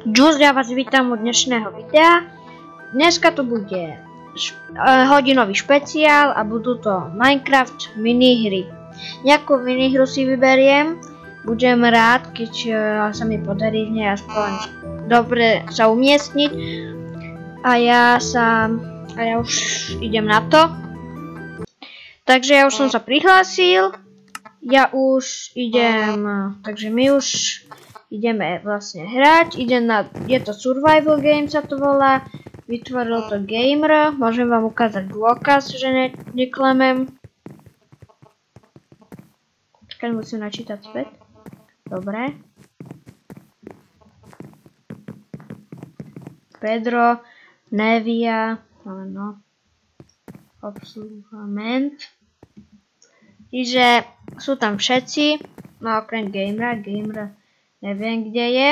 Juice, ja vás vítam u dnešného videa. Dneska tu bude hodinový špeciál a budú to Minecraft minihry. Nejakú minihru si vyberiem. Budem rád, keď sa mi podarí v nej aspoň dobre sa umiestniť. A ja už idem na to. Takže ja už som sa prihlásil. Ja už idem, takže my už ideme vlastne hrať, je to survival game sa to volá, vytvoril to gamer, môžem vám ukázať dôkaz, že neklamem. Počkaj, musím načítať späť. Dobre. Pedro, Nevia, no, obsluhament. Čiže sú tam všetci, no okrem gamera neviem kde je.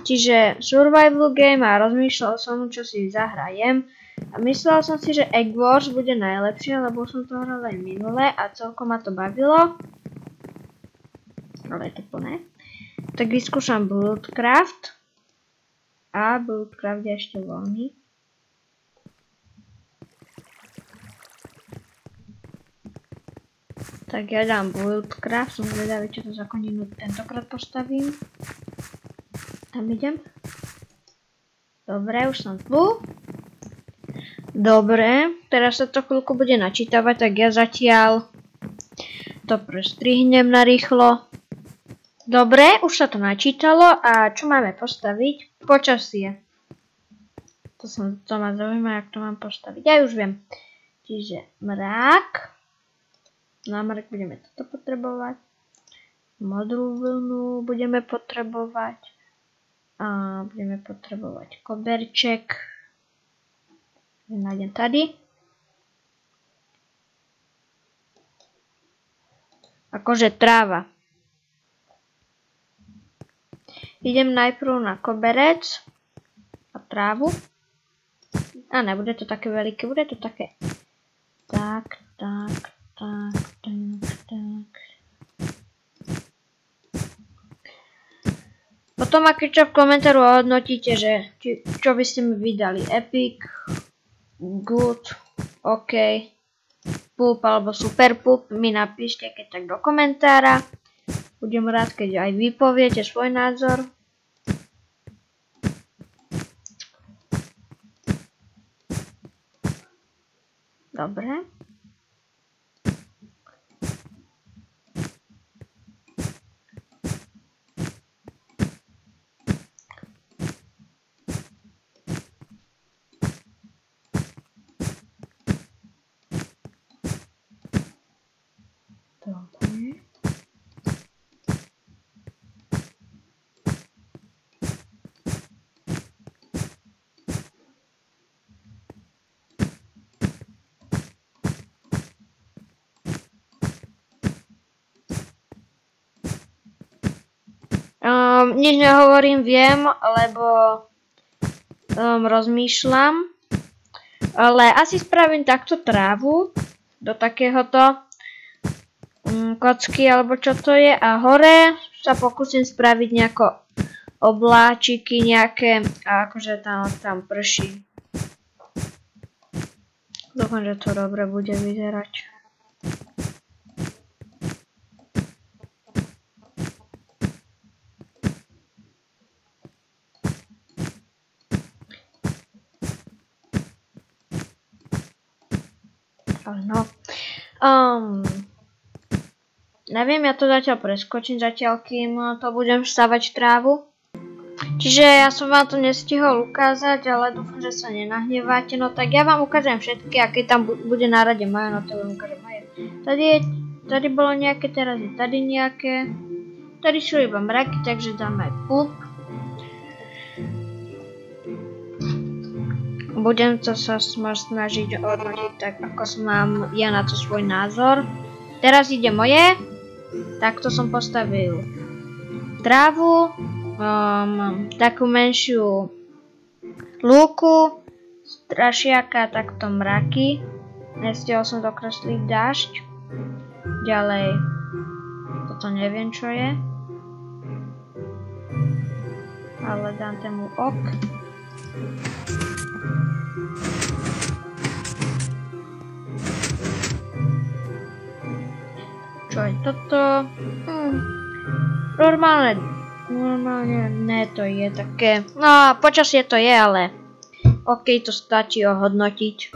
Čiže survival game a rozmýšľal som, čo si zahrajem. A myslel som si, že Egg Wars bude najlepšie, lebo som to hral aj minule a celkom ma to bavilo. Ale je to plné. Tak vyskúšam Bloodcraft. A Bloodcraft je ešte voľný. Tak ja dám Bloodcraft, som zvedavý, čo to za koninu tentokrát postavím. Tam idem. Dobre, už som tu. Dobre, teraz sa to chvíľku bude načítavať, tak ja zatiaľ to prestrihnem narýchlo. Dobre, už sa to načítalo a čo máme postaviť? Počasie. To ma zaujíma, jak to mám postaviť. Ja už viem. Čiže mrak. Na mrak budeme toto potrebovať. Modrú vlnu budeme potrebovať. A budeme potrebovať koberček. Nájdem tady. Akože tráva. Idem najprv na koberec a trávu. A nebude to také veľké, bude to také. Tak. Potom ak čo v komentáru hodnotíte, že čo by ste mi vydali, epic, good, ok, poop alebo super poop, mi napíšte keď tak do komentára. Budem rád, keď aj vy poviete svoj názor. Dobre. Nič nehovorím, viem, lebo rozmýšľam. Ale asi spravím takto trávu do takéhoto kocky, alebo čo to je. A hore sa pokúsim spraviť nejako obláčiky nejaké, a akože tam prší. Dúfam, že to dobre bude vyzerať. No. Neviem, ja to zatiaľ preskočím, zatiaľ kým to budem stavať trávu. Čiže ja som vám to nestihol ukázať, ale dúfam, že sa nenahneváte. No tak ja vám ukážem všetky a keď tam bude na rade moje, no to vám ukážem moje. Tady bolo nejaké, teraz je tady nejaké. Tady sú iba mraky, takže dáme aj poop. Budem to sa snažiť hodnotiť tak, ako mám ja na to svoj názor. Teraz ide moje. Takto som postavil trávu, takú menšiu lúku, strašiaka, takto mraky. Nestihol som dokresliť dážď. Ďalej, toto neviem čo je. ale dám tému ok. Čo je toto? Normálne, ne, to je také, no počasie to je, ale ok, to stačí ohodnotiť.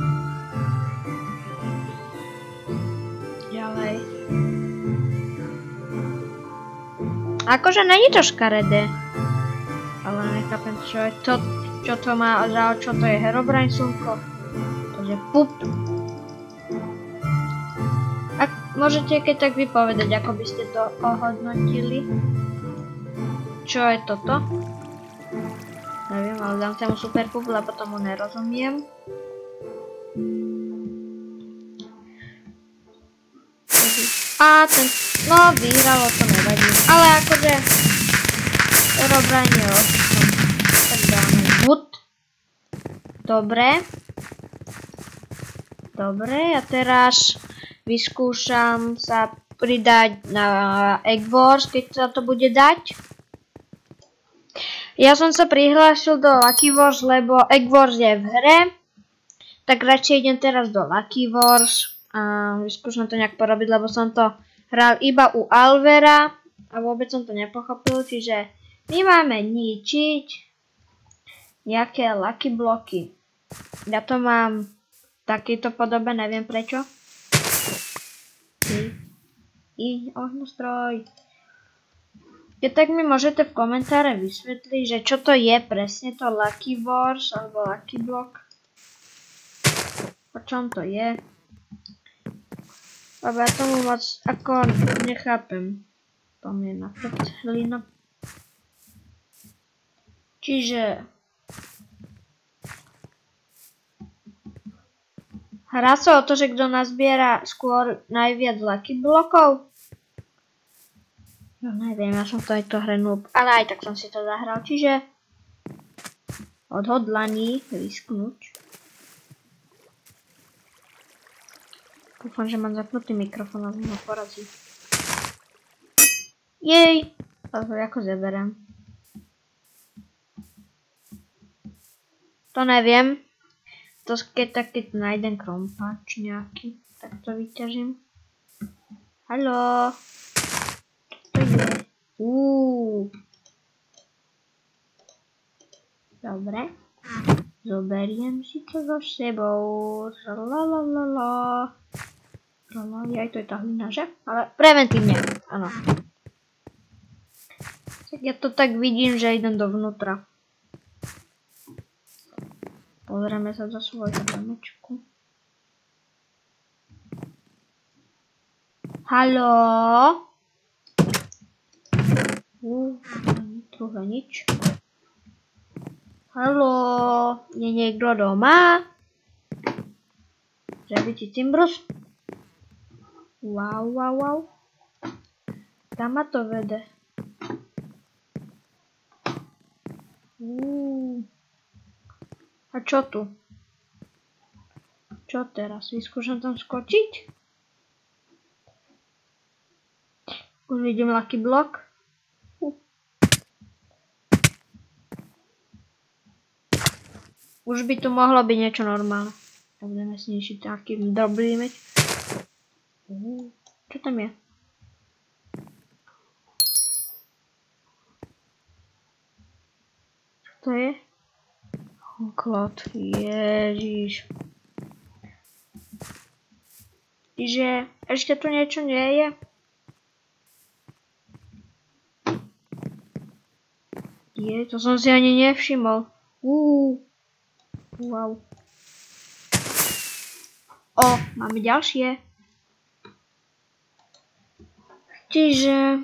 Ďalej. Akože není to škaredé, ale nechápem, čo je to, čo to má za čo to je Herobrine slnko. To je pup. Môžete keď tak vypovedať, ako by ste to ohodnotili. Čo je toto? Neviem, ale dám tému super pup, lebo tomu nerozumiem. A ten, no vyhralo, to nevadí. Ale akože Herobrine je očitom. Tak dáme wood. Dobre. Dobre, a teraz vyskúšam sa pridať na Egg Wars, keď sa to bude dať. Ja som sa prihlásil do Lucky Wars, lebo Egg Wars je v hre. Tak radšej idem teraz do Lucky Wars. A vyskúšam to nejak porobiť, lebo som to hral iba u Alvera. A vôbec som to nepochopil, čiže my máme ničiť nejaké Lucky bloky. Ja to mám v takejto podobe, neviem prečo. Ohňostroj. Keď tak mi môžete v komentáre vysvetliť, že čo to je presne to Lucky Wars alebo Lucky Block. O čom to je. Lebo ja tomu moc ako nechápem. To mi je na hlina. Čiže hrá sa o to, že kto nazbiera skôr najviac Lucky blokov. No neviem, ja som v tejto hre noob, ale aj tak som si to zahral, čiže odhodlaný risknúť. Dúfam, že mám zapnutý mikrofón, aby ma porazí. Jej! To ako zeberem. To neviem. To keď nájdem krompáč nejaký, tak to vyťažím. Haló. To je. Dobre. Zoberiem si to so sebou. Lalalala. Aj to je tá hlina, že? Ale preventívne, áno. Tak ja to tak vidím, že idem dovnútra. Pozrieme sa za svoju domečku. Haló? Druhé nič. Haló? Je niekto doma? Žabitý Timbrus? Wow. Tam ma to vede. A čo tu? Čo teraz? Vyskúšam tam skočiť? Už vidím Lucky block. Už by tu mohlo byť niečo normálne. Budeme snížiť taký dobrý meč. Čo tam je? Čo to je? Klot. Ježiš. Čiže ešte tu niečo nie je? To som si ani nevšimol. Wow. O, máme ďalšie. Čiže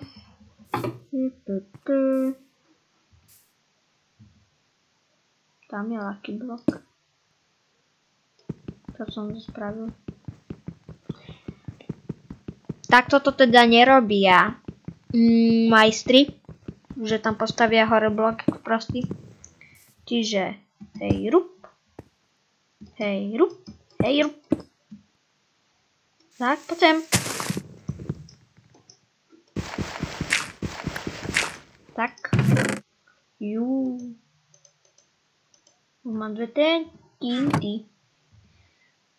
tam je Lucky block. To som spravil. Takto to teda nerobia majstri, že tam postavia hore bloky prostý. Čiže hej rup. Tak, poď sem. Tak. Jú. Mám 2 tinty.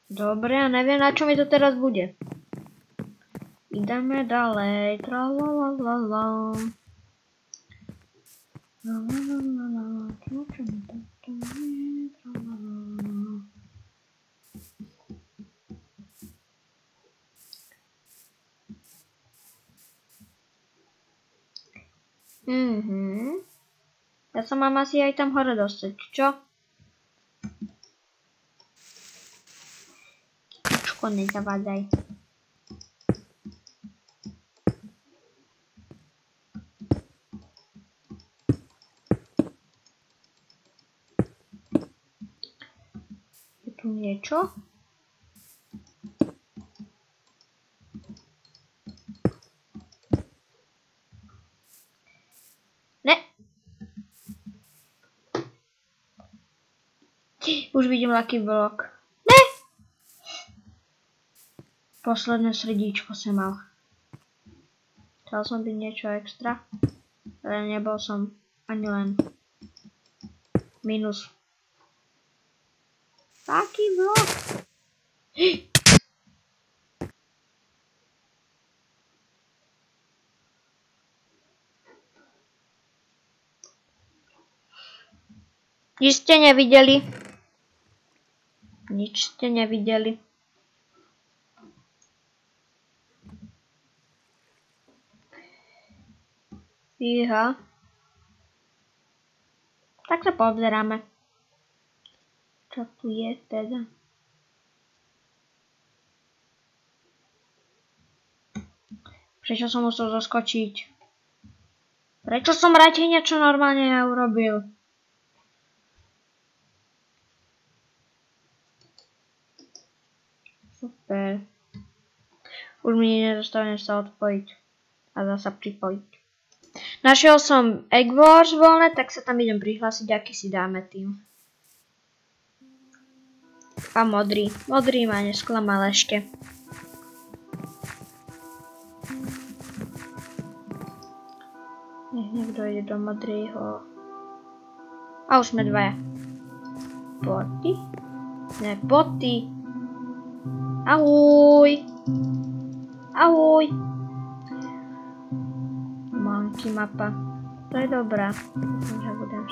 Dobre, a neviem, na čo mi to teraz bude. Ideme ďalej. Tralalalala. Tralalalala. Čo mi to je? Tralalalala. Ja sa mám asi aj tam hore dostať, čo? Čko, nezavádaj. Je tu niečo? Ne. Už vidím lucky block. Ne! Posledné srdíčko som mal. Chcel som byť niečo extra, ale nebol som ani len minus. Lucky block. Nič ste nevideli. Nič ste nevideli. Fíha. Tak sa poobzeráme. Čo tu je teda? Prečo som musel zaskočiť? Prečo som radšej niečo normálne neurobil? Super. Už mi nedostane sa odpojiť a zasa pripojiť. Našiel som Egg Wars voľné, tak sa tam idem prihlásiť, aký si dáme tým. A modrý. Modrý ma nesklamal ešte. Nech niekto ide do modrýho. A už sme dvaja. Boty? Ne, boty. Ahoj. Ahoj. Monkey mapa. To je dobrá. Ja budem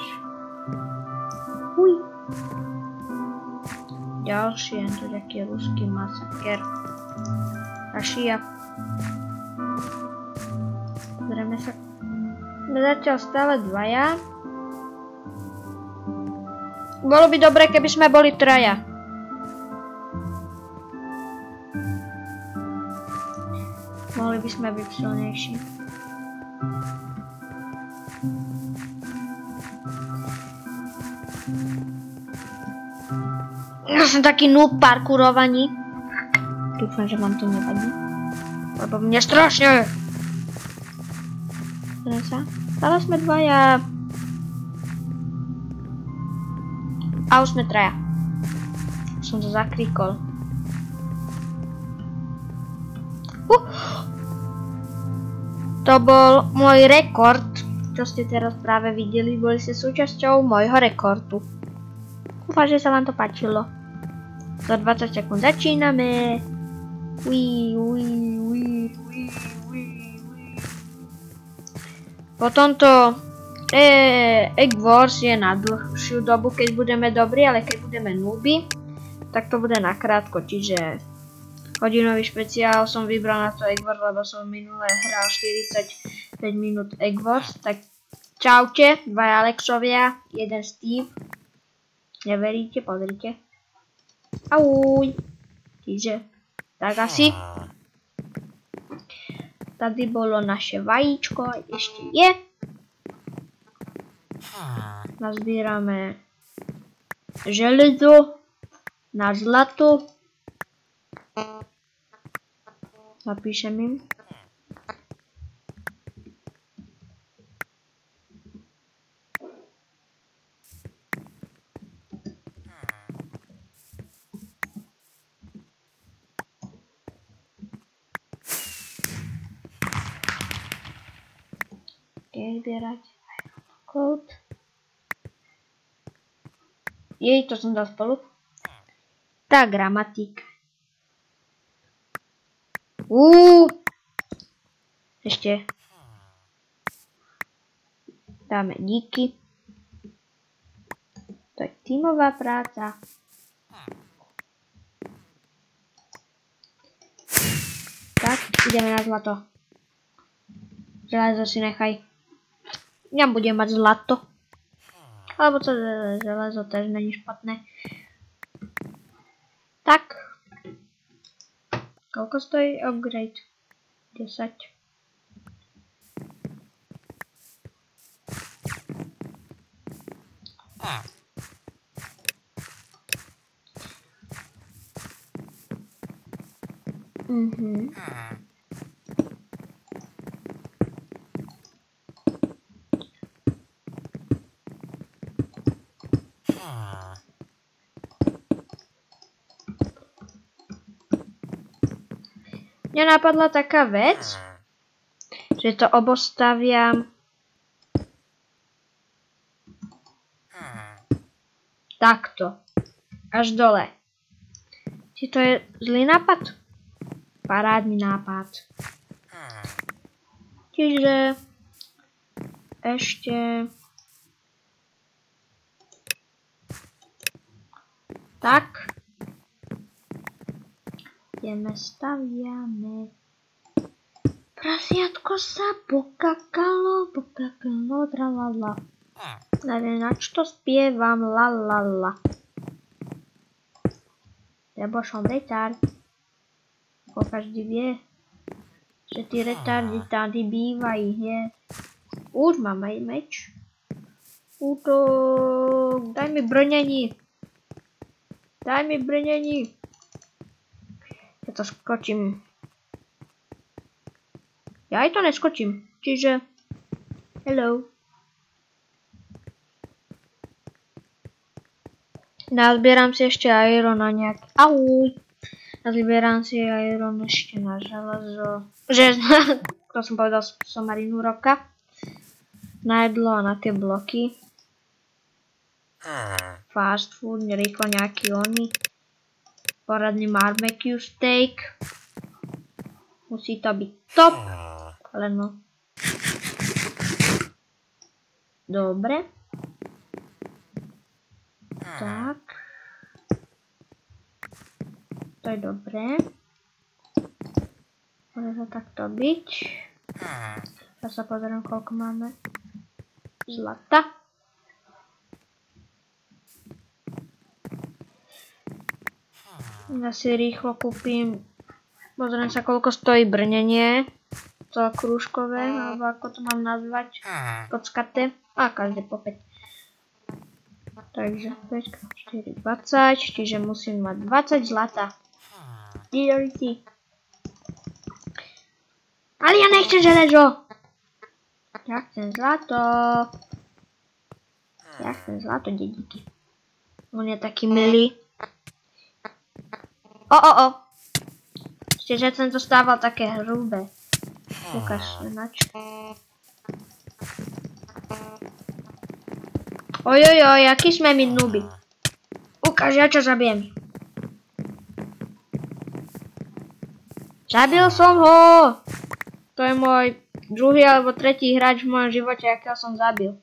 ďalší, je to taký ruský masaker. Rašia. Zrejme sa... Sme zatiaľ stále dvaja. Bolo by dobre, keby sme boli traja. Mohli by sme byť silnejší. Ja som taký noob parkourovaní. Dúfam, že vám to nevadí. Lebo mne strašne. Pozriem sa. Stále sme dvaja. A už sme traja. Som to zakríkol. To bol môj rekord, čo ste teraz práve videli, boli ste súčasťou môjho rekordu. Dúfam, že sa vám to páčilo. Za 20 sekúnd začíname. Po tomto Egg Wars je na dlhšiu dobu, keď budeme dobrí, ale keď budeme nooby, tak to bude nakrátko, čiže hodinový špeciál som vybral na to Egg Wars, lebo som minule hral 45 minút Egg Wars, tak čaute, dvaja Alexovia, jeden Steve. Neveríte, pozrite. Ahoj. Čiže, tak asi. Tady bolo naše vajíčko, ešte je. Nazbírame železo na zlato. Napíšem im. Zbierať kód. Jej, to som dal spolu. Tá gramatika. Ešte. Dáme díky. To je tímová práca. Tak, ideme na zlato. Železo si nechaj. Ja budem mať zlato. Alebo to železo tež není špatné. Tak. Koľko stojí upgrade? 10. Mňa napadla taká vec, že to obostaviam takto, až dole. Či to je zlý nápad? Parádny nápad. Čiže ešte tak. Ideme, staviame. Prasiatko sa pokakalo, tralala. Neviem, na čo to spievam, lalala. Lebo som retard. Ako každý vie, že tí retardi tady bývajú, nie? Už mám aj meč. Útok, daj mi brnení. Daj mi brnení. Ja to skočím. Ja aj to neskočím. Čiže, hello. Nazbieram si ešte iron na nejaký... Auj. Nazbieram si iron ešte na železo. To som povedal, somarinu roka. Na jedlo a na tie bloky. Fast food, rýchlo nejaký oni. Poradný barbecue steak. Musí to byť top. Ale no. Dobre. Tak. To je dobré. Môže to takto byť. Ja sa pozriem, koľko máme zlata. Ja si rýchlo kúpim. Pozriem sa, koľko stojí brnenie. To krúžkové, alebo ako to mám nazvať. Kockaté. A každé po 5. Takže 5, 4, 20. Čiže musím mať 20 zlata. Priority. Ale ja nechcem železo. Ja chcem zlato. Ja chcem zlato, dedíky. On je taký milý. Ešte, že som dostával také hrubé. Ukáž, nač. Ojojoj, aký sme my nuby. Ukáž, ja čo zabijem. Zabil som ho. To je môj druhý alebo tretí hráč v mojom živote, akého som zabil.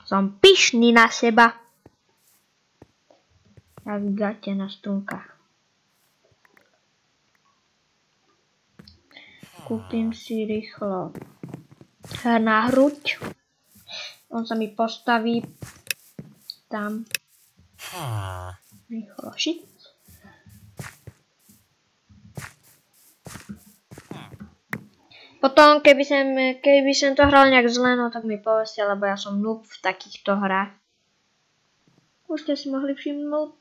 Som pyšný na seba. Jak gate na strunkách. Kúpim si rýchlo na hruď. On sa mi postaví tam. Rýchlo šit. Potom, keby som to hral nejak zle, no tak mi povedzte, lebo ja som noob v takýchto hrách. Už ste si mohli všimnúť.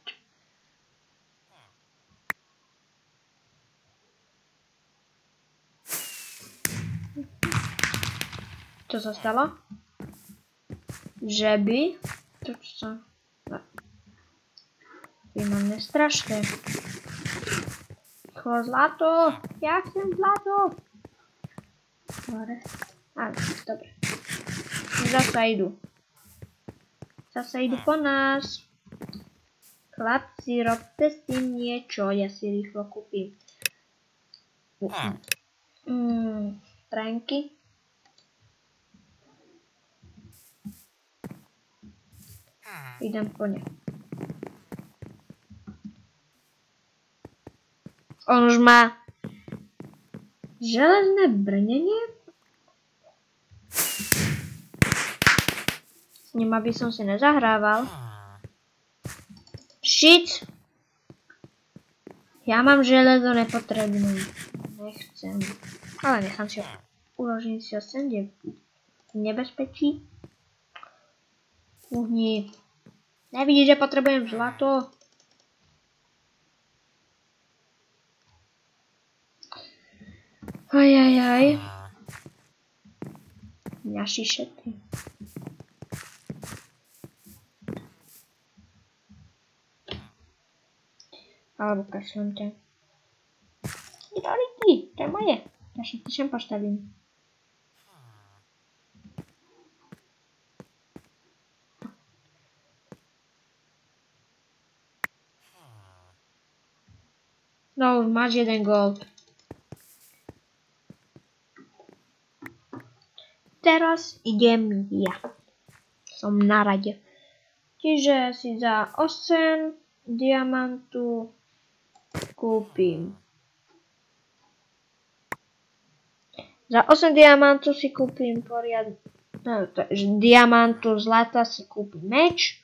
Čo sa stalo? Že by... To čo sa... Vy mám nestrašné. Zlato! Ja chcem zlato! Dobre. Áno, dobre. zasa idú. Zasa idú po nás. Chlapci, robte s tým niečo, ja si rýchlo kúpim. Tránky. Idem po ne. On už má železné brnenie. S ním aby som si nezahrával. Shit! Ja mám železo nepotrebné. Nechcem. Ale nechám si ho. Uložím si ho sem, kde v nebezpečí. Uhni. Nevidíš, že potrebujem zlato? Ajajaj. Naši šetri. Alebo kašlem ťa. Idolíky, to je moje. Ja všetky sem postavím. No, už máš jeden gold. Teraz idem ja. Som na rade. Čiže si za 8 diamantu kúpim. Za 8 diamantu si kúpim poriadne. Diamantu zlata si kúpim meč.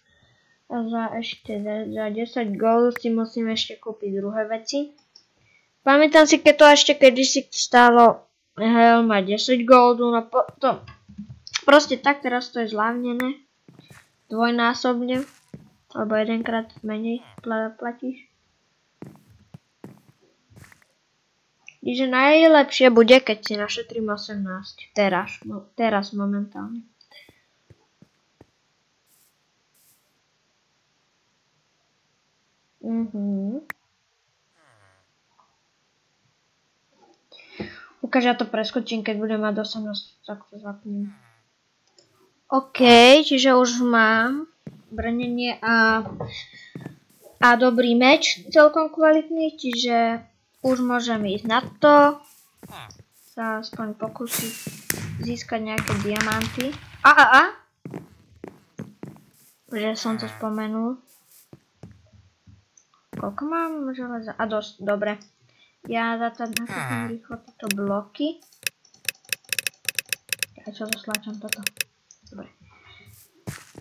A za 10 gold si musím ešte kúpiť druhé veci. Pamätám si, keď to ešte kedysi stálo helma 10 goldu, no potom proste tak, teraz to je zľavnené dvojnásobne, alebo jedenkrát menej platíš. Čiže najlepšie bude, keď si našetrím 18, teraz momentálne. Ukáž, ja to preskočím, keď budem mať 18, tak to zapnem. OK, čiže už mám brnenie a dobrý meč, celkom kvalitný, čiže už môžem ísť na to. Sa aspoň pokúsiť získať nejaké diamanty. Že som to spomenul. Koľko mám železa? A dosť, dobre. Ja nakúpim rýchlo tieto bloky. Ja čo zasláčam toto. Dobre.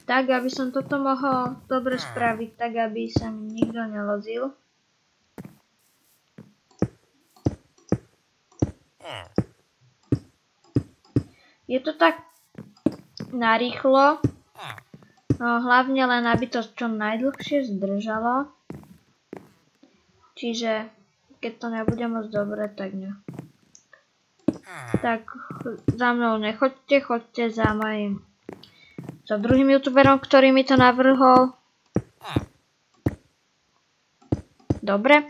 Tak, aby som toto mohol dobre spraviť, tak aby sa mi nikto nelozil. Je to tak narýchlo. No hlavne len, aby to čo najdlhšie zdržalo. Čiže keď to nebude moc dobre, tak ne. Tak za mnou nechoďte, choďte za druhým youtuberom, ktorý mi to navrhol. Dobre.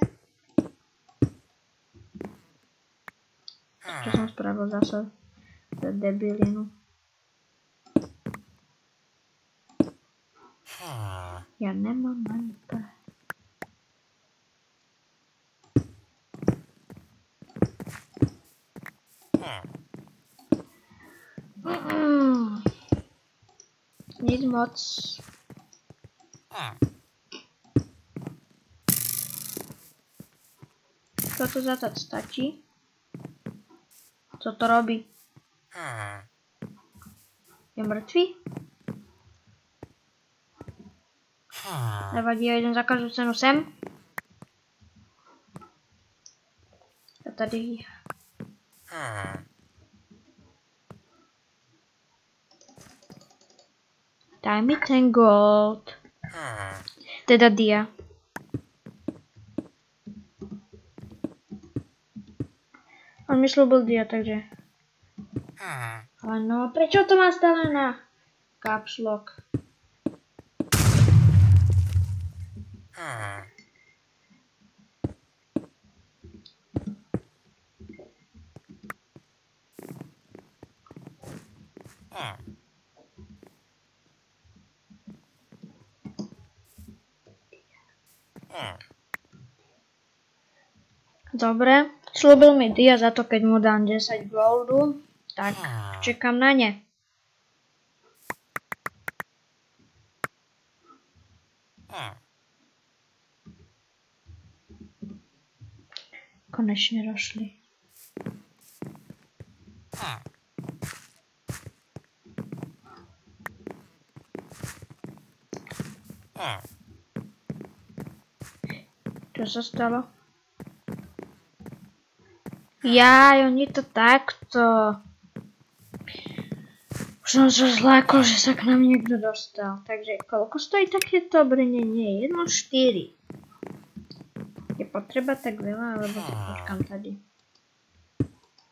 Čo som spravil zase? Za debilinu. Ja nemám ani pár. Nic moc. Toto zatať stačí. Co to robí? Je mŕtvý? Nevadí, ja idem za každú cenu sem. A tady. Daj mi ten gold. Teda dia. On mi slúbil dia, takže. Ale no, prečo to má stále na caps lock? Dobre, slúbil mi Dia za to, keď mu dám 10 goldu, tak čekám na ne. Konečne došli. Čo sa stalo? Jaj, oni to takto. Už som sa zlákol, že sa k nám niekto dostal. Takže koľko stojí takéto brnenie? 1,4. Je potreba tak veľa, alebo si počkám tady.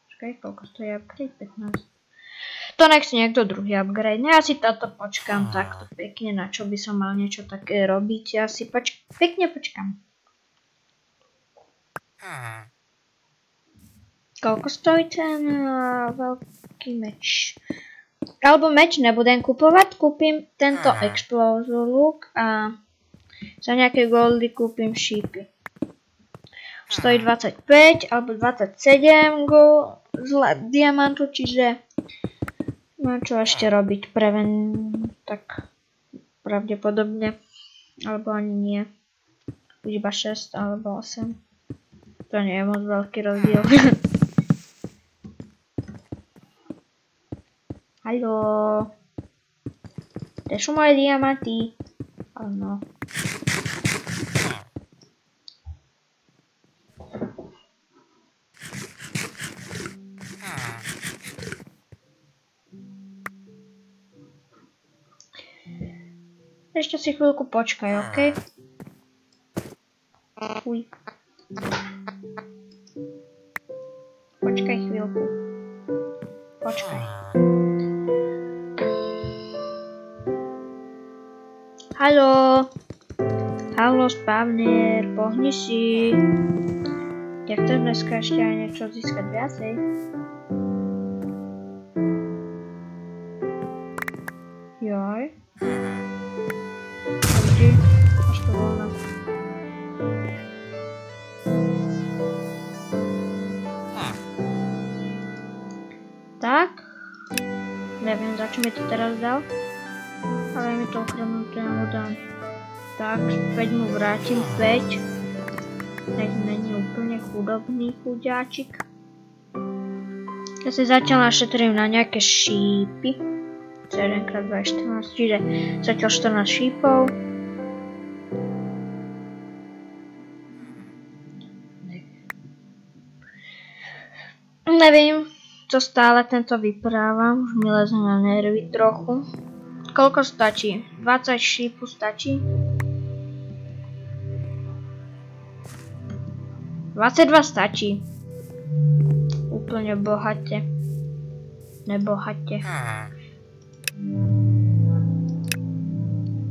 Počkaj, koľko stojí upgrade? 15. To nech si niekto druhý upgrade. Ja si táto počkám takto pekne, na čo by som mal niečo také robiť. Ja si pekne počkám. Koľko stojí ten veľký meč? Alebo meč nebudem kupovať, kúpim tento Explosion Look a za nejaké goldy kúpim šípy. Stojí 25 alebo 27 gold z diamantu, čiže mám čo ešte robiť, tak pravdepodobne, alebo ani nie. Už iba 6 alebo 8. To nie je moc veľký rozdiel. Haló. Kde sú moje diamanty? Áno. Ešte si chvíľku počkaj, OK? Uj. Počkaj chvíľku. Počkaj. Haló. Haló, spavner, pohni si. Ja chcem dneska ešte aj niečo získať viacej. Joj. Dobrý, až to voľno. Tak. Neviem, za čo mi to teraz dal. Ale mi to ukradnuté, ja mu dám. Tak, späť mu vrátim 5. Nech není úplne chudobný chudáčik. Ja si zatiaľ našetrím na nejaké šípy. 7x2 je 14, čiže zatiaľ 14 šípov. Neviem, čo stále tento vyprávam, už mi leze na nervy trochu. Koľko stačí? 20 šípu stačí? 22 stačí. Úplne bohate. Nebohate.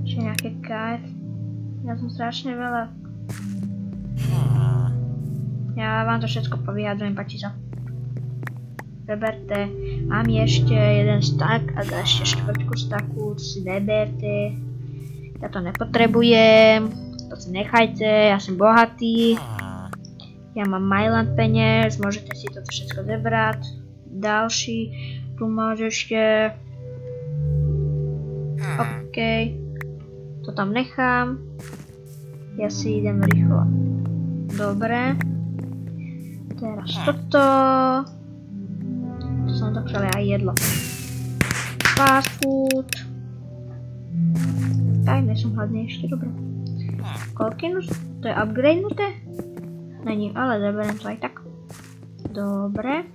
Ešte nejaké KF. Ja som strašne veľa. Ja vám to všetko povyhadzujem, páči sa. Beberte. Mám ešte jeden stack a ešte štvrťku stacku, to si neberte. Ja to nepotrebujem. To si nechajte, ja som bohatý. Ja mám Myland peniaz, môžete si toto všetko zebrať. Ďalší, tu máš ešte. OK. To tam nechám. Ja si idem rýchlo. Dobre. Teraz toto. To som to chcel aj jedlo. Fast food. Aj, nie som hladný ešte, dobre. Koľkinu? To je upgradenuté? Není, ale zaberiem to aj tak. Dobre.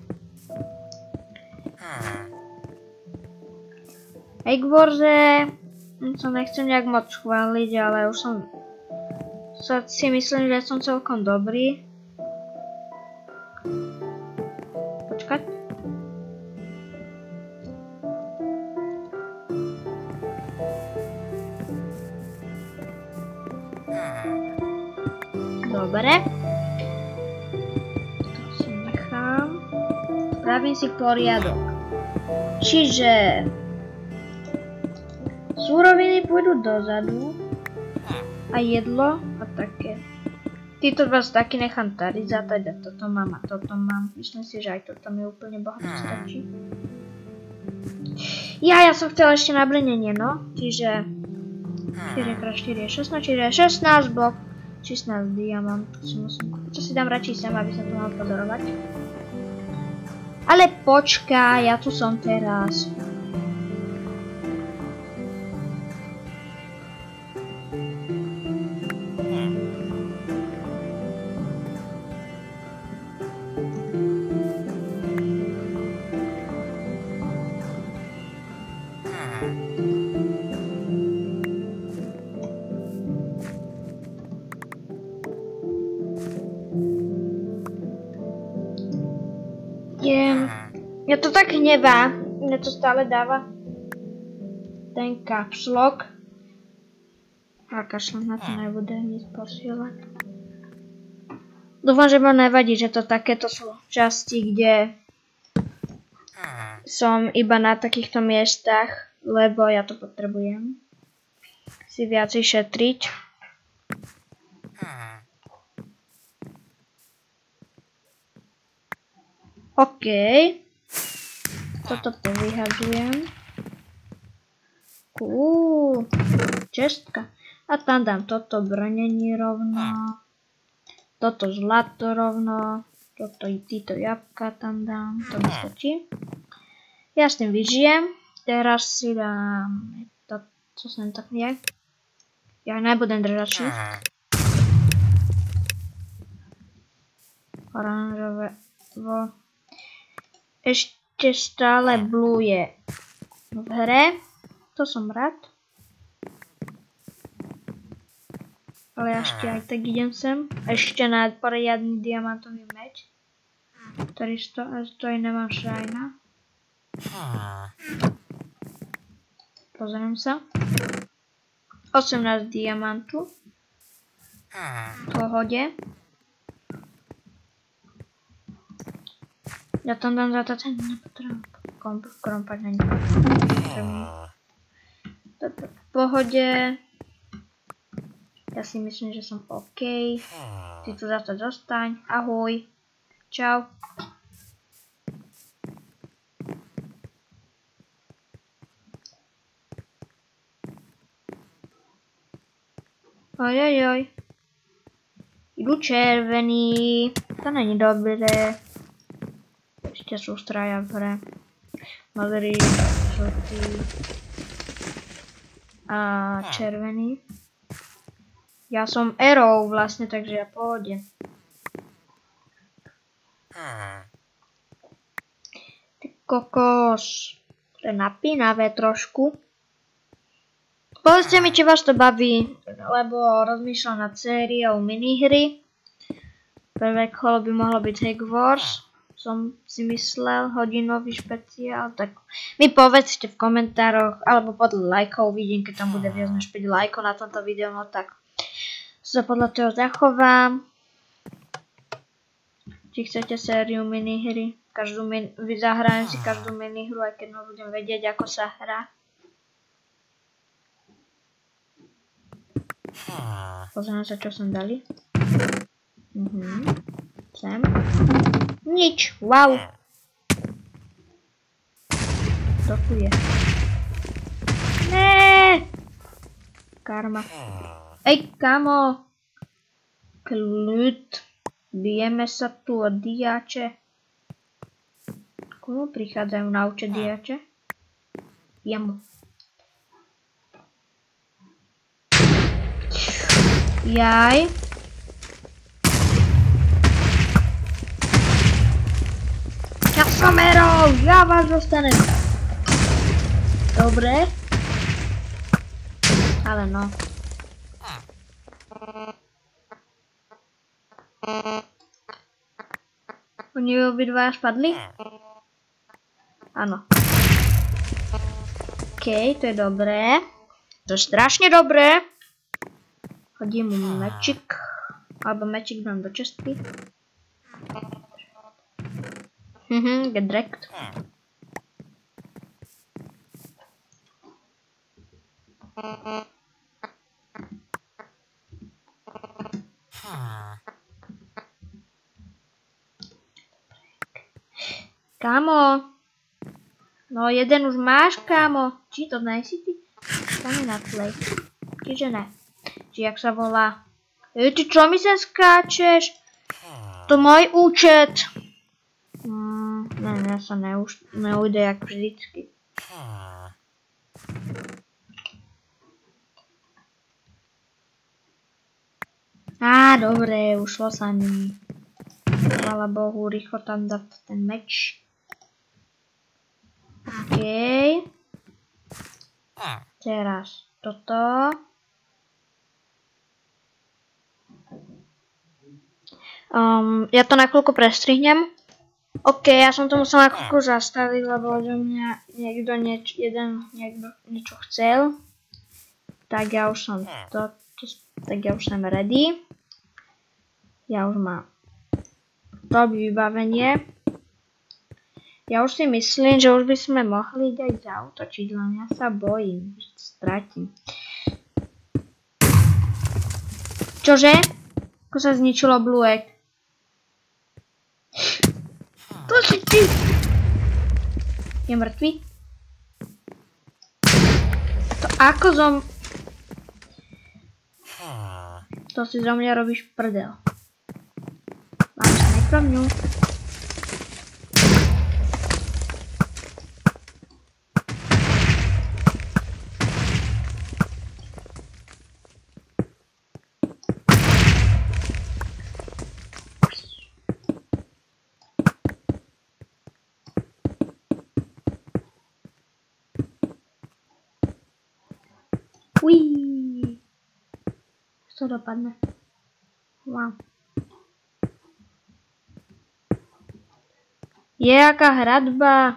Eggwarze. To nechcem nejak moc chváliť, ale už som si myslím, že som celkom dobrý. Počkať. Dobre. To si nechám. Spravím si poriadok. Čiže súroviny pôjdu dozadu a jedlo a také. Títo dva taky nechám tady zatať a toto mám a toto mám. Myslím si, že aj toto mi úplne bohato stačí. Ja som chcela ešte na brnenie, no. Čiže 4x4 je 16, čiže 16 blok, 16 diamant. Čo si dám radšej sem, aby som to mal pozorovať. Ale počkaj, ja tu som teraz. Mňa to tak hnevá, mňa to stále dáva ten caps lock. A kašľam na to, nebudem nič posielať. Dúfam, že ma nevadí, že to takéto sú časti, kde som iba na takýchto miestach, lebo ja to potrebujem si viacej šetriť. OK. Toto povyhadzujem. Čestka. A tam dám toto brnenie rovno. Toto zlato rovno. Toto i títo jabka tam dám. To mi stačí. Ja s tým vyžijem. Teraz si dám to, co sem tak je. Ja nebudem držať shift. Oranžové. Ešte stále blue je v hre. To som rád. Ale ja ešte aj tak idem sem. Ešte na poriadny diamantový meč. Ktorý stojí nemám šajna. Pozriem sa. 18 diamantu. V pohode. Ja tam dám zatať, nepotrebujem krompať na nič. Toto v pohode. Ja si myslím, že som OK. Ty tu zase zostaň. Ahoj. Čau. Ojojoj. Idú červení. To není dobré. Ešte sú straja v hre. Modrý, žltý a červený. Ja som arrow vlastne, takže ja pohode. Ty kokos. To je napínavé trošku. Povedzte mi, či vás to baví, lebo rozmýšľam nad sériou minihry. Prvé kolo by mohlo byť Hack Wars. Som si myslel, hodinový špeciál, tak mi povedzte v komentároch, alebo podľa lajkov, vidím, keď tam bude viac než 5 lajkov na tomto videu, no tak sa podľa toho zachovám. Či chcete sériu minihry, zahrajem si každú minihru, aj keď nebudem vedieť, ako sa hrá. Pozriem sa, čo som dali. Sem. Nič, wow. To tu je. Né. Karma. Ej, kamo. Kľud. Bijeme sa tu od diače. Komu prichádzajú na účet diače? Jemu. Jaj. Časomerov, ja vás dostanem. Dobre. Ale no. Oni obidvaja spadli? Áno. OK, to je dobré. To je strašne dobré. Hodím mu mečik. Alebo mečik dám do čestky. Get wrecked. Kámo. No jeden už máš, kámo. Či to nejsi ty? Stane na play. Čiže ne. Či jak sa volá? Ty čo mi sem skáčeš? To môj účet. Ne, ja sa neujde jak vždycky. Dobre, ušlo sa mi. Chvála Bohu, rýchlo tam dať ten meč. OK. Teraz toto. Ja to na chvíľku prestrihnem. OK, ja som to musel na chvíľku zastaviť, lebo odo mňa niekto niečo chcel. Tak ja už som ready. Ja už mám to vybavenie. Ja už si myslím, že už by sme mohli dať zautočiť, len ja sa bojím, že to stratím. Čože? Ako sa zničilo Bluek? To si ty! Je mŕtvý? To ako To si zo mňa robíš prdel. Mám sa nekromňu. Uiii. Co dopadne? Wow. Je aká hradba.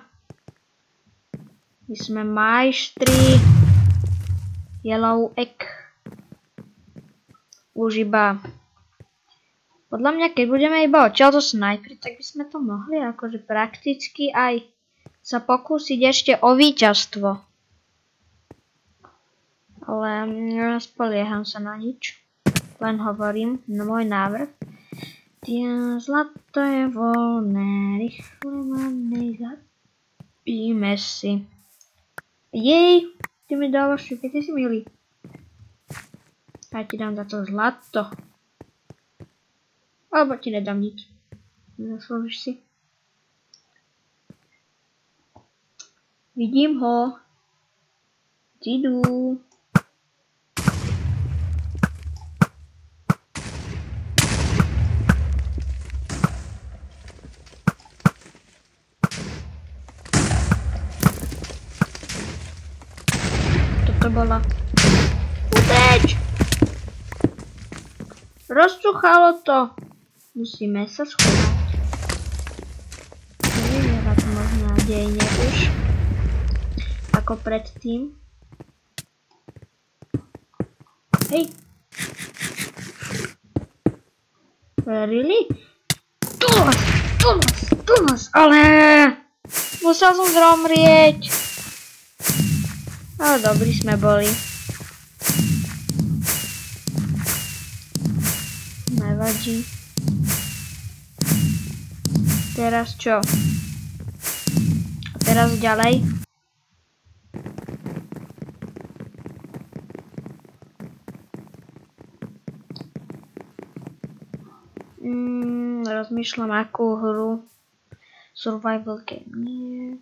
My sme majstri. Yellow egg. Už iba. Podľa mňa, keď budeme iba odtiaľto snajpri, tak by sme to mohli akože prakticky aj sa pokúsiť ešte o víťazstvo. Ale nespolieham sa na nič. Len hovorím na môj návrh. Zlato je voľné, rýchle mannej zapíme si. Jej, ty mi dávaš šuky, ty si milý. Ja ti dám za to zlato. Alebo ti nedám nič. Nezaslúžiš si. Vidím ho. Idú. Toto bola. Uteč! Rozčuchalo to. Musíme sa schovať. Nevyzerať možno nádejne už. Ako predtým. Hej. Really? Tu nás, ale musel som zomrieť. Ale dobrí sme boli. Nevadí. Teraz čo? A teraz ďalej. Rozmýšľam, akú hru. Survival game. Nie.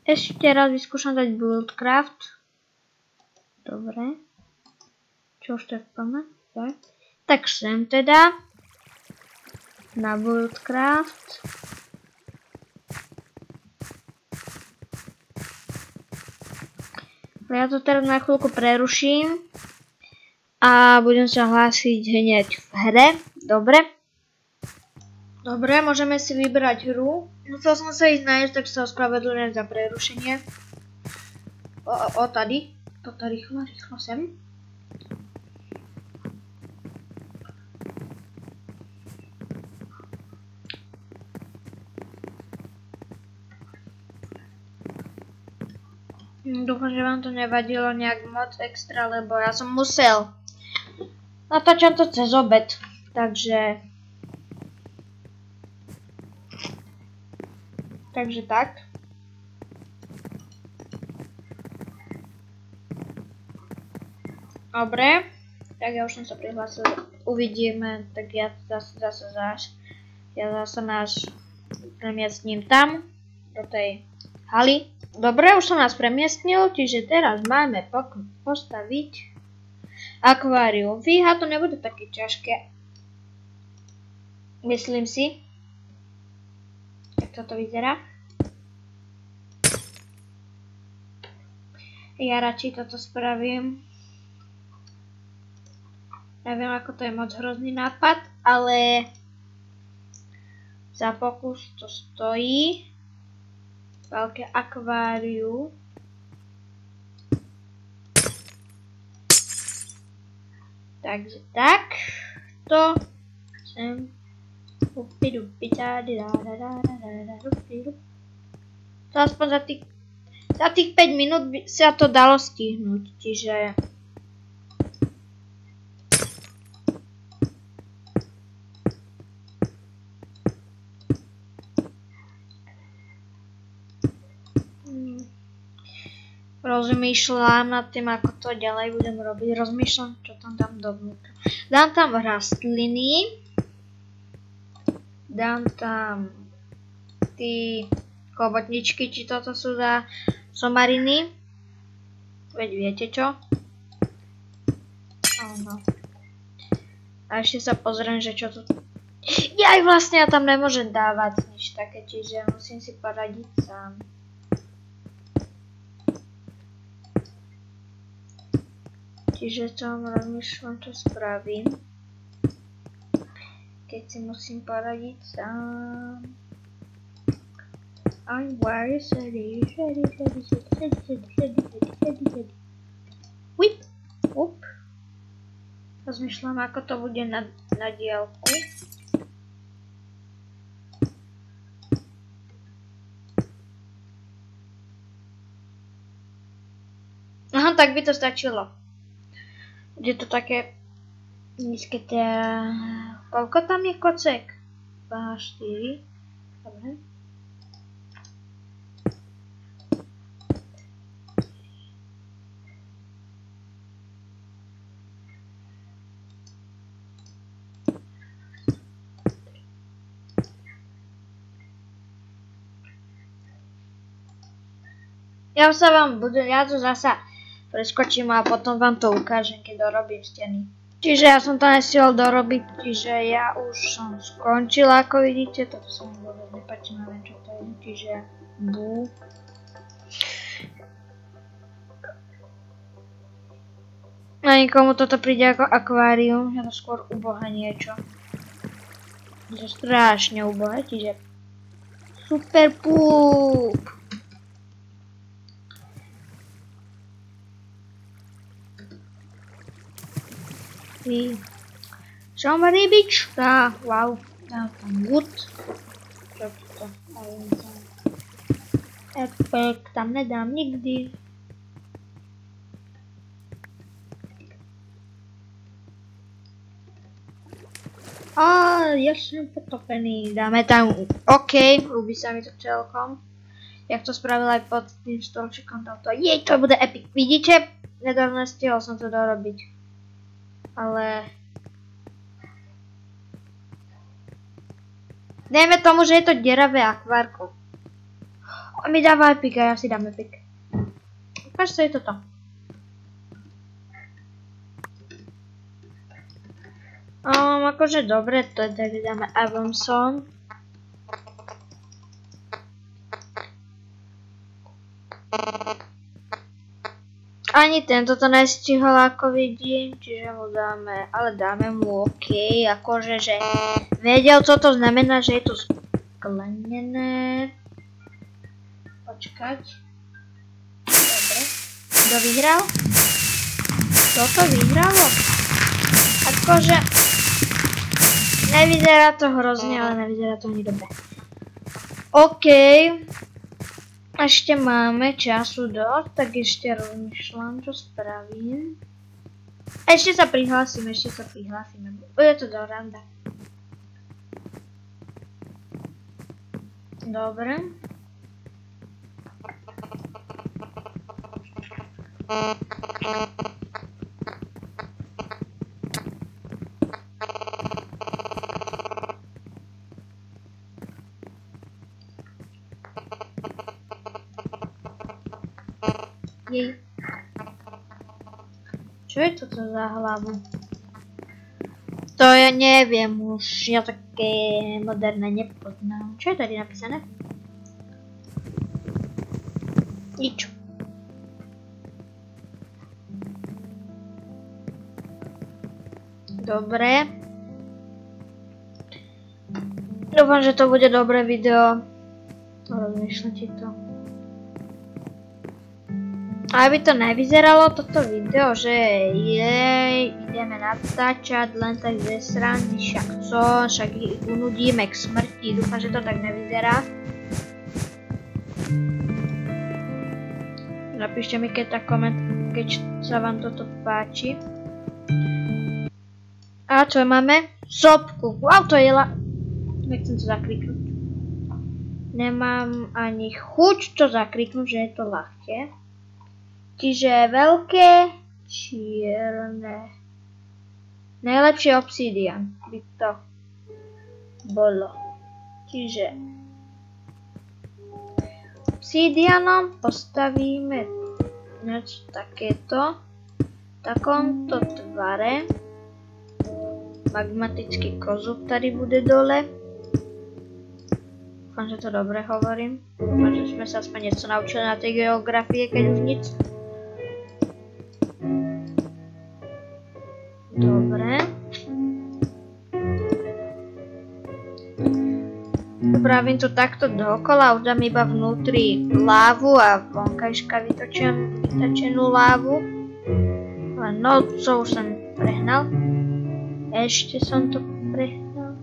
Ešte raz vyskúšam dať Buildcraft. Dobre. Čo už to je plné? Tak sem teda. Na Buildcraft. Ja to teraz na chvíľku preruším. A budem sa hlásiť hneď v hre. Dobre. Dobre, môžeme si vybrať hru. Musel som sa ísť nájsť, tak sa ospravedlňujem za prerušenie. Tady. Toto rýchlo sem. Dúfam, že vám to nevadilo nejak moc extra, lebo ja som musel. Natáčam to cez obed, takže Takže tak. Dobre. Tak ja už som sa prihlásil. Uvidíme. Tak ja zase nás premiestním tam. Do tej haly. Dobre, už som nás premiestnil. Čiže teraz máme postaviť akvárium. Fíha, to nebude také ťažké. Myslím si. Tak toto vyzerá. Ja radšej toto spravím. Neviem, ako to je moc hrozný nápad, ale za pokus to stojí. Veľké akvárium. Takže tak. To sem. To aspoň za tých 5 minút by sa to dalo stihnúť, čiže rozmýšľam nad tým, ako to ďalej budem robiť. Rozmýšľam, čo tam dám dovnútra. Dám tam rastliny. Dám tam tí chobotničky, či toto sú za somariny. Veď viete čo? Áno. A ešte sa pozriem, že čo tu... Ja vlastne ja tam nemôžem dávať nič také, čiže musím si poradiť sám. Čiže tam rozmýšľam, čo spravím. Keď si musím poradiť sám. I'm very ready. Whip. Up. Rozmýšľam, ako to bude na diaľku. Aha, tak by to stačilo. Je to také nízke koľko tam je kocek? 2, 4. Dobre. Ja to zasa preskočím a potom vám to ukážem, keď dorobím steny. Čiže ja som to nestihol dorobiť, čiže ja už som skončila, ako vidíte. Toto sa mi vôbec nepáči, neviem čo to je, čiže bú. A nikomu toto príde ako akvárium, je to skôr ubohé niečo. Je to strašne ubohé, čiže super púp. Som rybička. Wow, dám tam wood. Čo to? Efekt tam nedám nikdy. Ja som potopený. Dáme tam OK, ľúbi sa mi to celkom. Jak to spravil aj pod tým stolčikom toto. Jej, to bude epic. Vidíte? Nedávno stihol som to dorobiť. Ale... Dajme tomu, že je to deravé akvárko. On mi dáva epic a ja si dám epic. Ukáž, co je toto. Akože dobre, to je, tak dáme Avamson. Ani tento to nestihol, ako vidím, čiže mu dáme, ale dáme mu OK, akože, že vedel, co to znamená, že je to sklenené. Počkať. Dobre. Kto vyhral? Toto vyhralo? Akože, nevyzerá to hrozne, ale nevyzerá to ani dobre. OK. Ešte máme času dosť, tak ešte rozmýšľam, čo spravím. Ešte sa prihlásime. Bude to do randa. Dobre. Jej. Čo je toto za hlavu? To ja neviem už, ja také moderné nepoznám. Čo je tady napísané? Nič. Dobre. Dúfam, že to bude dobré video. Rozmýšľate to. Aby to nevyzeralo toto video, že ideme natáčať len tak ze srandy, však ich unudíme k smrti, dúfam, že to tak nevyzerá. Napíšte mi keď sa vám toto páči. A čo máme? Sopku. Wow, to je nechcem to zakliknúť. Nemám ani chuť to zakliknúť, že je to ľahké. Čiže veľké, čierne. Najlepšie obsidian by to bolo. Čiže obsidianom postavíme niečo takéto. V takomto tvare. Magmatický kozub tady bude dole. Dúfam, že to dobre hovorím. Dúfam, že sme sa aspoň niečo naučili na tej geografie, keď už nic. Dobre. Spravím to takto dookola, už dám iba vnútri lávu a vonkajška vytočenú lávu. Len no, co už som prehnal. Ešte som to prehnal.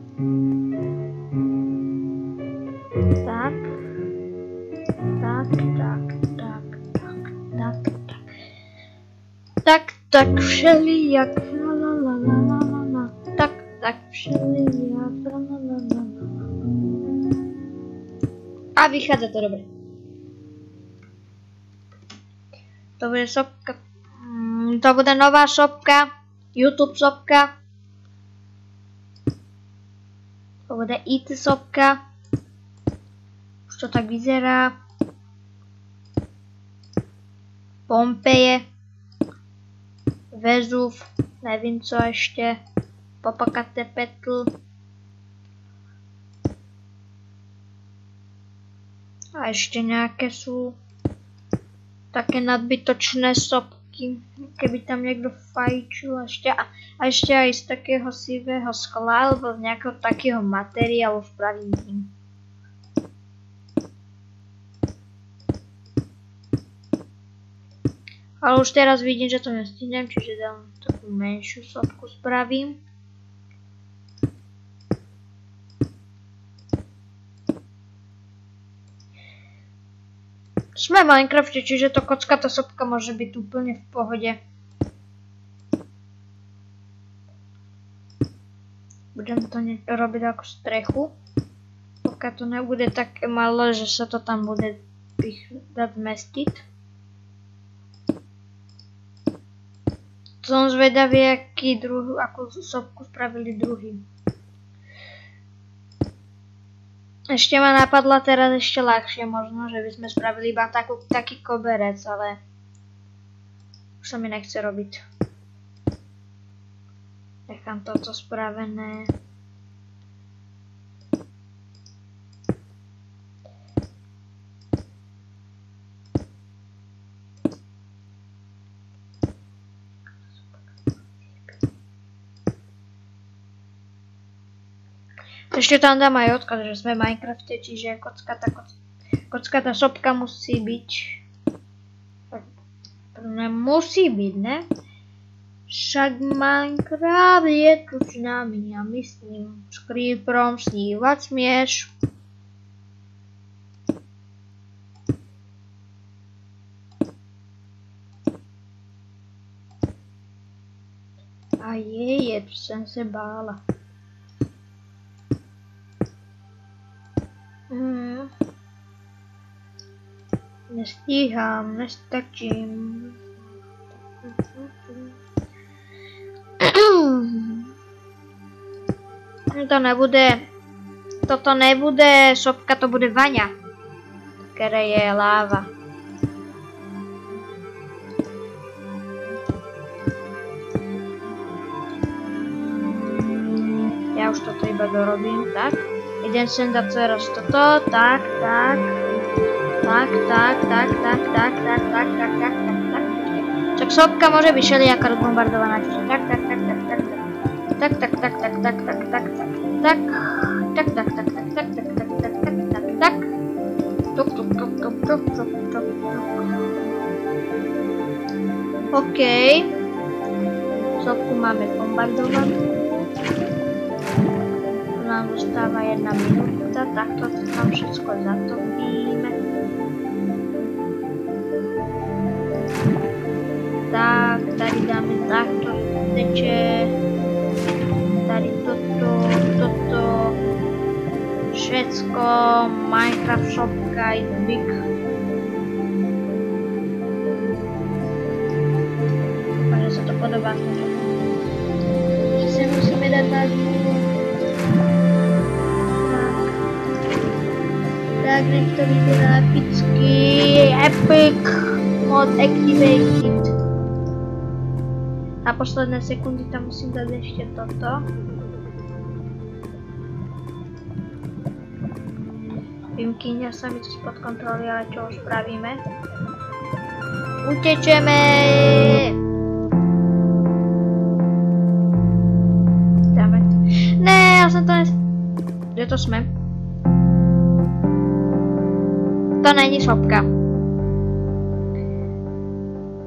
Tak. Tak všelijak. Tak všelijak. A vychádza to dobre. To bude sopka. To bude nová sopka. YouTube sopka. To bude IT sopka. Už to tak vyzerá. Pompeje. Vezuv. Nevím co ešte. Popocatépetl. A ešte nejaké sú také nadbytočné sopky, keby tam niekto fajčil ešte. A ešte aj z takého sivého skla alebo z nejakého takého materiálu spravím tým. Ale už teraz vidím, že to nestihnem, čiže dám takú menšiu sopku spravím. Sme v Minecrafte, čiže to kockatá sopka môže byť úplne v pohode. Budem to robiť ako strechu. Pokiaľ to nebude také malé, že sa to tam bude dať zmestiť. Som zvedavý, akú sopku spravili druhý. Ešte ma napadla teraz ešte ľahšie možno, že by sme spravili iba taký koberec, ale už sa mi nechce robiť. Nechám toto spravené. Ešte tam dám aj odkaz, že sme v Minecrafte, čiže kockatá sopka musí byť. Musí byť, ne? Však Minecraft je tu s nami a my s ním s creeperom snívať smieš. A tu jsem se bála. Nestíhám, nestačím. Toto nebude sopka, to bude vaňa, ktorá je láva. Ja už toto iba dorobím, tak. Idem sem dať teraz toto, tak. Čak sopka môže byť všelijaká rozbombardovaná, čiže tak. OK. Sopku máme bombardovanú. Tu nám zostáva 1 minúta, takto tam všetko zatopíme. Tak, tady dáme takto, teče. Tady toto. Všetko, Minecraft shopka is big. Dúfam, že sa to podobá. Že sa musíme dať na dnu. Tak, nech to vyzerá epicky. Epic mod activated. Na posledné sekundy tam musím dať ešte toto. Vymkýňa sa mi to spod kontroly, ale čo už spravíme? Utečeme! Dáme to. Ne, ja som to Kde to sme? To není sopka.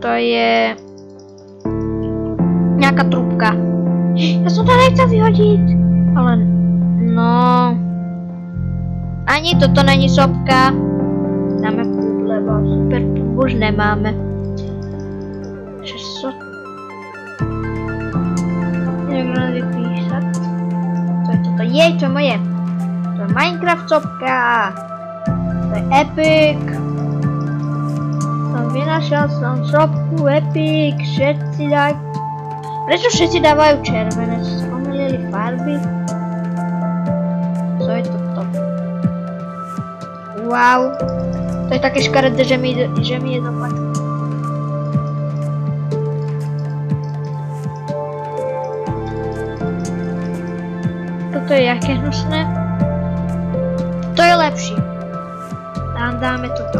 To je nejaká trúbka. Ja som to nechcel vyhodiť. Ale no. Ani toto není sopka. Dáme púd, lebo super púd už nemáme. Niekto nám vypísať. To je toto. Jej, to je moje. To je Minecraft sopka. To je epic. Vynašiel som sopku epic. Všetci dajú. Prečo všetci dávajú červené? Spomínali farby. Co je toto? Wow. To je také škaredé, že mi je dopadlo. Toto je jaké hnusné. To je lepší. Tam dáme toto.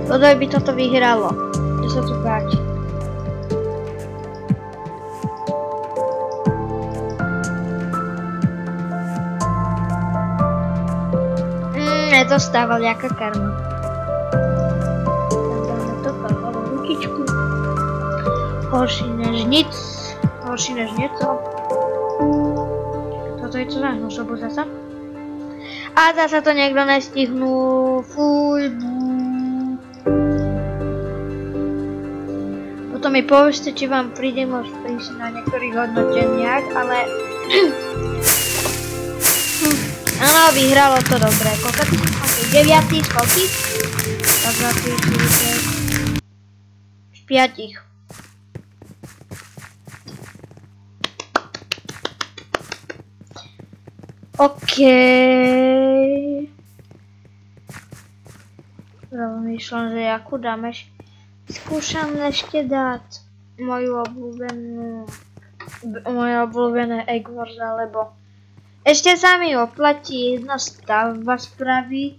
Toto by toto vyhralo. To sa tu páči. Nedostával jaká karma. Dáme toto, hlavou rukičku. Horší než nic. Horší než nieco. Toto je čo za hnusobu zasa? A zasa to niekto nestihnú. Fuj. Potom mi povedzte, či vám príde môcť prísť na niektorých hodnoteniach, ale... Áno, vyhralo to dobre. Koľko? 9. skoky? Tak za 3, 4, 5. 5. Okej. Rozmýšľam, že jakú dáme. Skúšam ešte dať moju obľúbené Egg Wars, alebo ešte sa mi oplatí jedna stavba spraviť.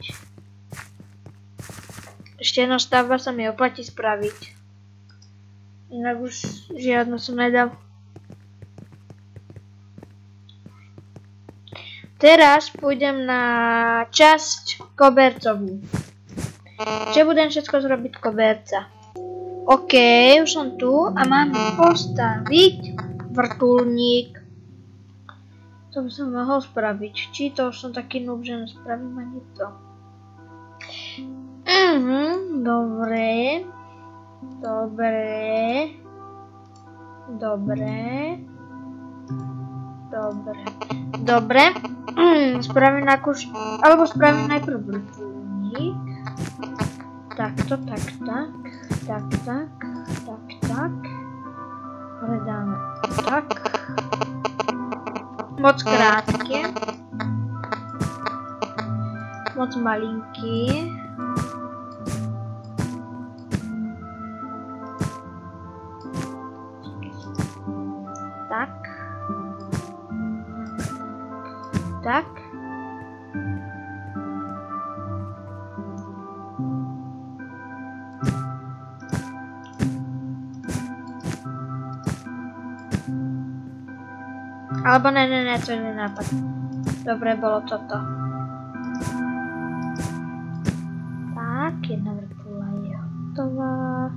Ešte jedna stavba sa mi oplatí spraviť. Inak už žiadno som nedal. Teraz pôjdem na časť kobercovú. Že budem všetko zrobiť koberca. OK, už som tu a mám postaviť vrtuľník. To by som mohol spraviť. Či to už som taký noob, že nespravím ani to. Dobre. Spravím alebo spravím najprv vrtuľník. Takto, tak. Hore dáme tak. Moc krátke. Moc malinký. Tak. Tak. Alebo ne, to je nápad. Dobre, bolo toto. Tak, jedna vrtula je hotová.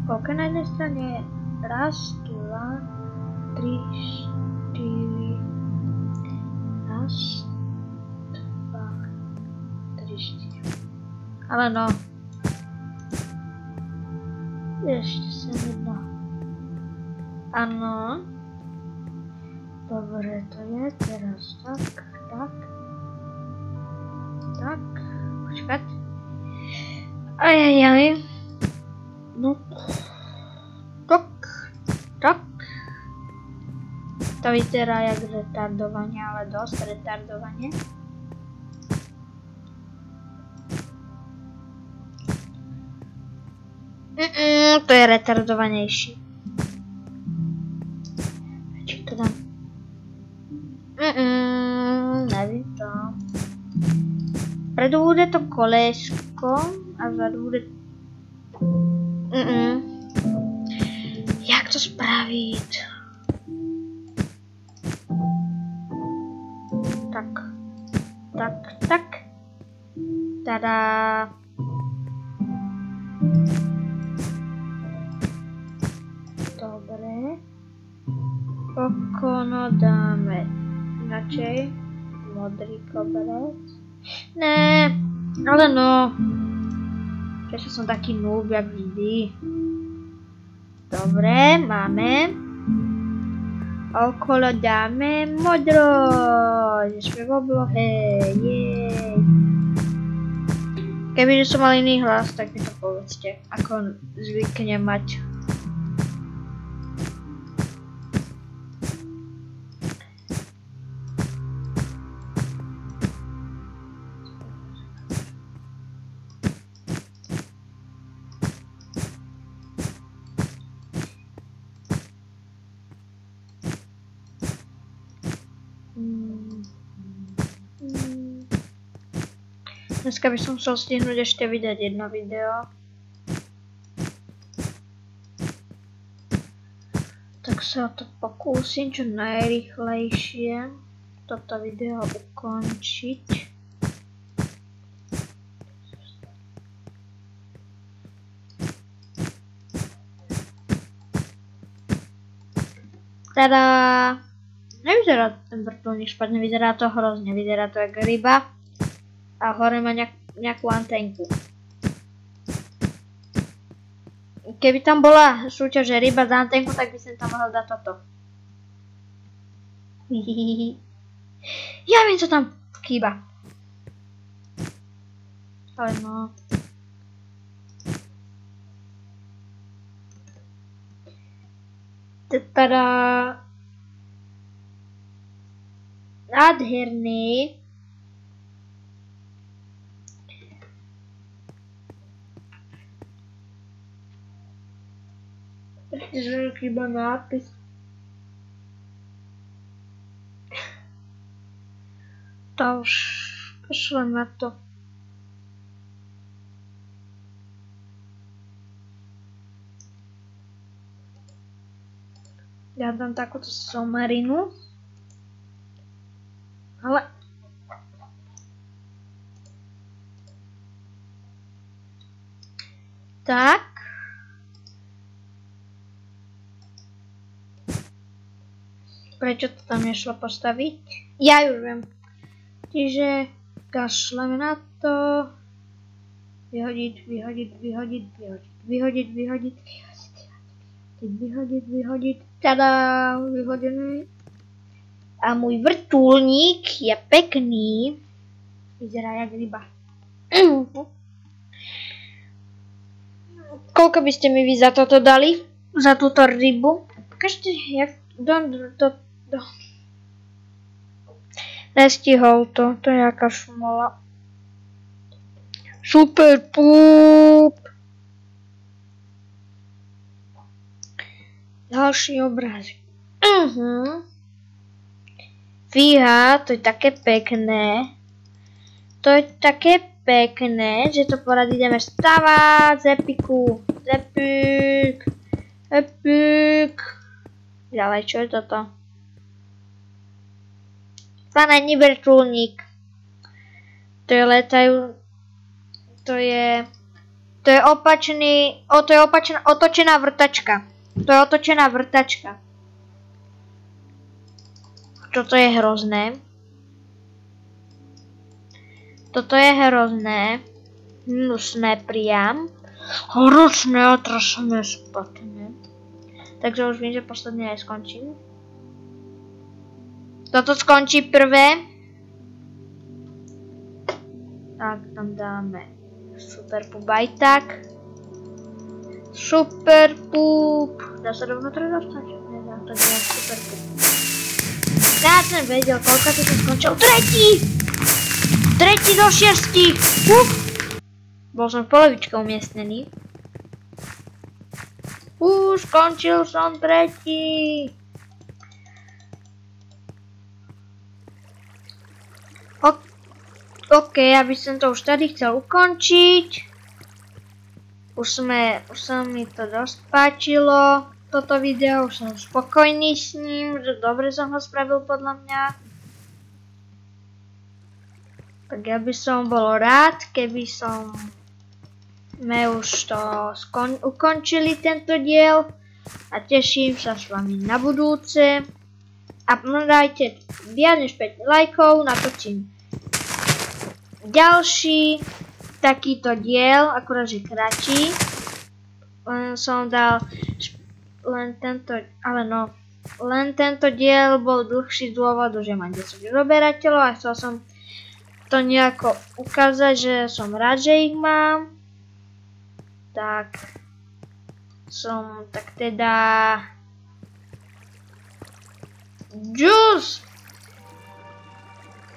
Koľko na jednej strane je? Raz, dva, tri, štyri. Raz, dva, tri, štyri. Ale no. Ešte sem jedno. Áno. Dobre, to je teraz tak, tak. Tak. Počkať. Ajajaj. No. Tak. Tak. To vyzerá jak retardovanie, ale dosť retardovanie. To je retardovanejší. Či to dám? Nevím to. Predu bude to kolesko a vzadu bude... Jak to spraviť? Tak. Tak, tak. Tada. Dobre. Okono dáme inačej. Modrý koberec. Ne, ale no. Prečo som taký noob, jak vždy. Dobre, máme. Okolo dáme modro. Sme v oblohe. Jej. Kebyže som mal iný hlas, tak mi to povedzte. Ako zvyknem mať. Dneska by som chcel stihnúť ešte vydať jedno video. Tak sa to pokúsim čo najrýchlejšie toto video ukončiť. Tada! Nevyzerá ten vrtuľník špatne, vyzerá to hrozne, vyzerá to jak ryba. A hore má nejakú antenku. Keby tam bola súťaž ryba za antenku, tak by som tam mohol dať toto. Ja viem, čo tam chýba. Ale no. Tada. Nádherný. Že chýba nápis. To už pošlem na to. Ja dám takúto somarinu. Ale... Tak. Prečo to tam nešlo postaviť? Ja už viem. Čiže kašleme na to. Vyhodiť, vyhodiť, vyhodiť, vyhodiť, vyhodiť, vyhodiť, vyhodiť, vyhodiť. Tada, vyhodený. A môj vrtuľník je pekný. Vyzerá jak ryba. Koľko by ste mi vy za toto dali? Za túto rybu? Pokažte, jak... Nestihol to, to je jaká šmola. Super pup! Ďalší obrázek. Fíha, to je také pekné. To je také pekné, že to porad ideme stavať z epiku. Z epik. Epik. Ďalej, čo je toto? Planetný vrtuľník. To je letajú... To je opačný... to je otočená vrtačka. To je otočená vrtačka. Toto je hrozné. Toto je hrozné. Hnusné priam. Hrozné, otrasné, spatné. Takže už viem, že posledný aj skončím. Toto skončí prvé. Tak, tam dáme super pup aj tak. Super pup. Dá sa rovno to dostať? Nedá, to je super pup. Ja som vedel, koľko to som skončil. Tretí do 6. Bol som v polovičke umiestnený. Skončil som tretí. OK, aby som to už tady chcel ukončiť. Už sa mi to dosť páčilo, toto video, už som spokojný s ním, že dobre som ho spravil podľa mňa. Tak ja by som bol rád, keby sme už to ukončili tento diel a teším sa s vami na budúce. A dajte viac než 5 lajkov, natočím ďalší takýto diel, akurát že kratší. Len som dal len tento diel bol dlhší z dôvodu, že mám 10 odoberateľov a chcel som to nejako ukázať, že som rád, že ich mám. Tak teda Juice!